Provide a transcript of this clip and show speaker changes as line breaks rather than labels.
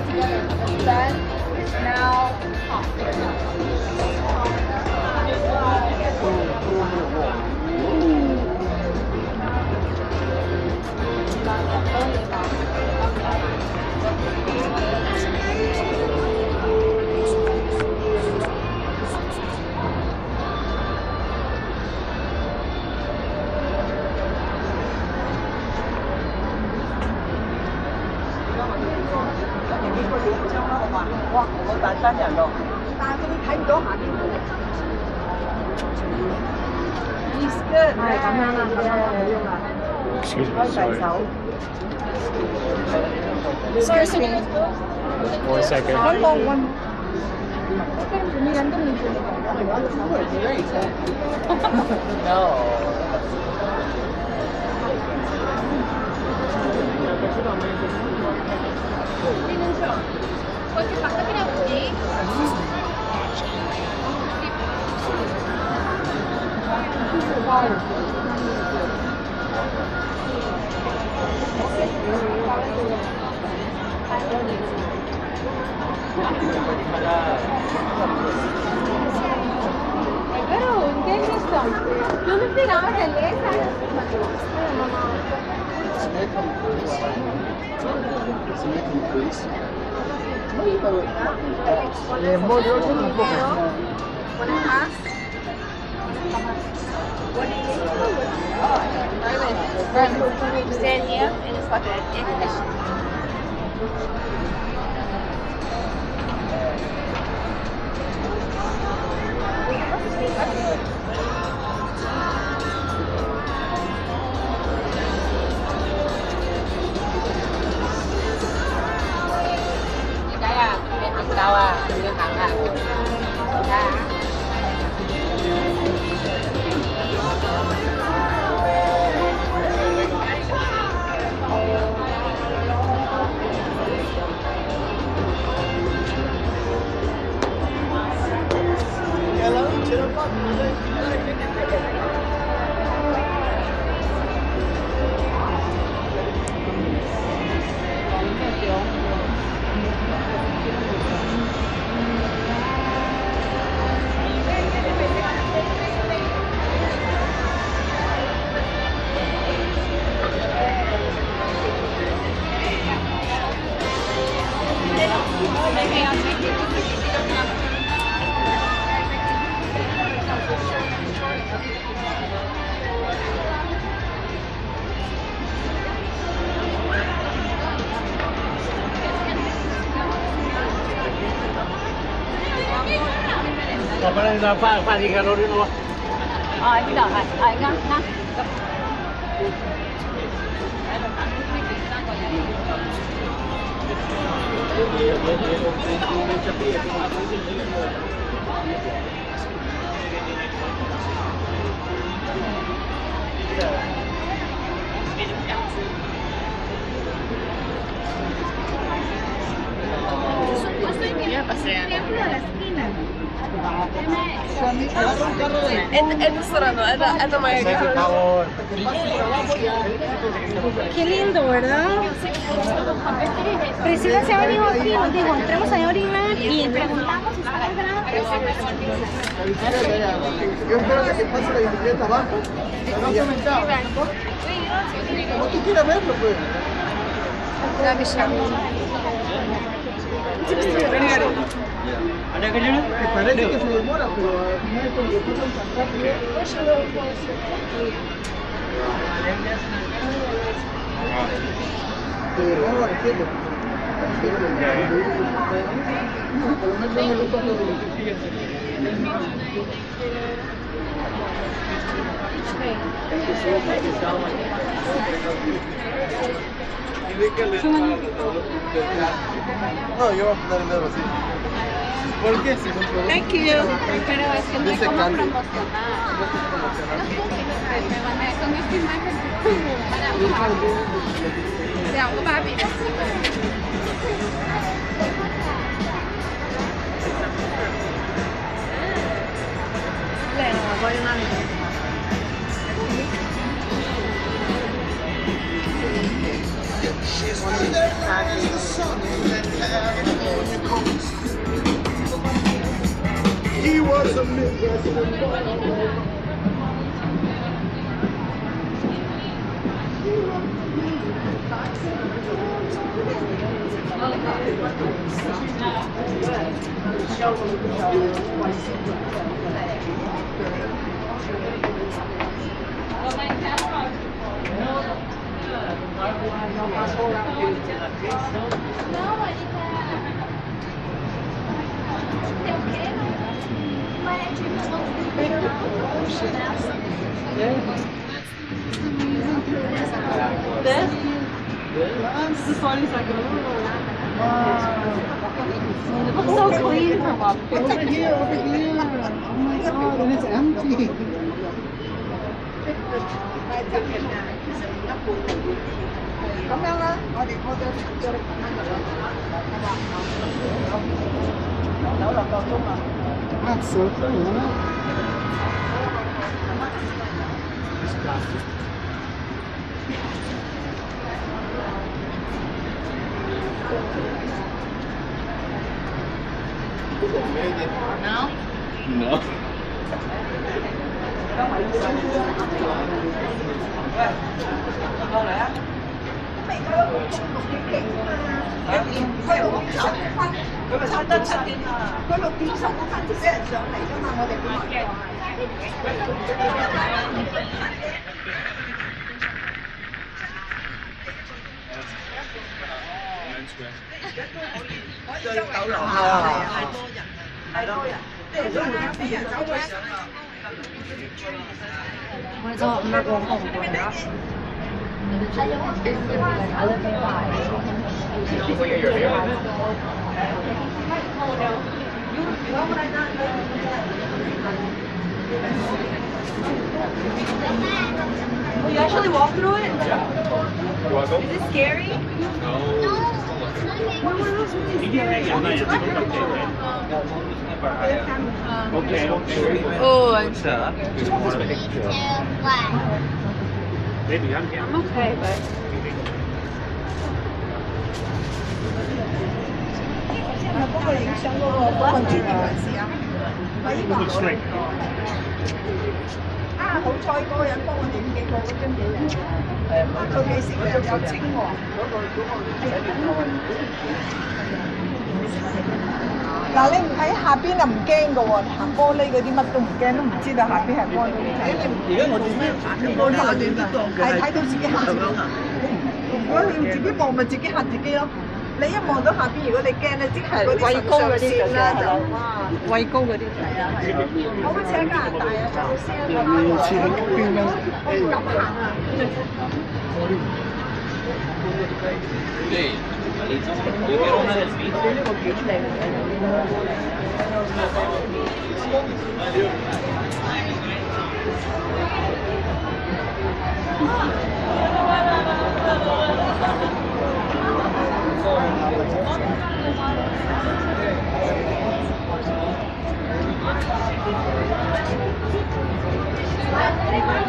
together. Then, now, pop.
Excuse me, sorry.
Excuse me.
1 second.
Pero, ¿qué es esto? Yo no esperaba que lees.
Stand here and it's like an air conditioner. Cái cái hàng cao cái hàng
pha gì cả rồi đi nó.
Cái đó ngang ngang.
Ya pasé.
انت صراحة انا ما
Qué lindo, ¿verdad? Priscila se ha venido aquí, nos dijo, entremos a orinar y preguntamos si está gratis.
Yo espero que pase la bicicleta abajo. Como tú quieras verlo, pues. Me parece que se demora, pero al final es como que pasan tan rápido. No, entiendo. Por lo menos no me gusta todo lo que sigue. No, yo voy a poner el dedo así. ¿Por qué? Si no puedo.
Thank you. Pero es que no hay como promocionar. Con esta imagen. Te hago papi. Bueno, voy a una
She's
It looks so clean from up here.
Over here, over here. Oh my god, and it's empty. That's so cool, huh?
No.
그래서 엄마가 먹은 거야.
You actually walk through it?
You want to go?
Is it scary?
Okay, okay.
Oh,
Maybe I'm here.
okay, but
Looks straight.
好彩嗰個人幫我影幾個嗰張嘢嚟，佢幾時嘅有青黃嗰個嗱，你唔喺下邊就唔驚嘅喎，行玻璃嗰啲乜都唔驚，都唔知道下邊係玻璃。而家我點樣我下邊都當嘅係睇到自己嚇自己。如果你自己望咪自己嚇自己咯。你一望到下邊，如果你驚咧，即係嗰啲畏高嗰啲啦，就哇畏高嗰啲係啊係啊，我好似喺加拿大啊，做老師啊，
似喺邊咧？
我唔敢行啊。
Thank you.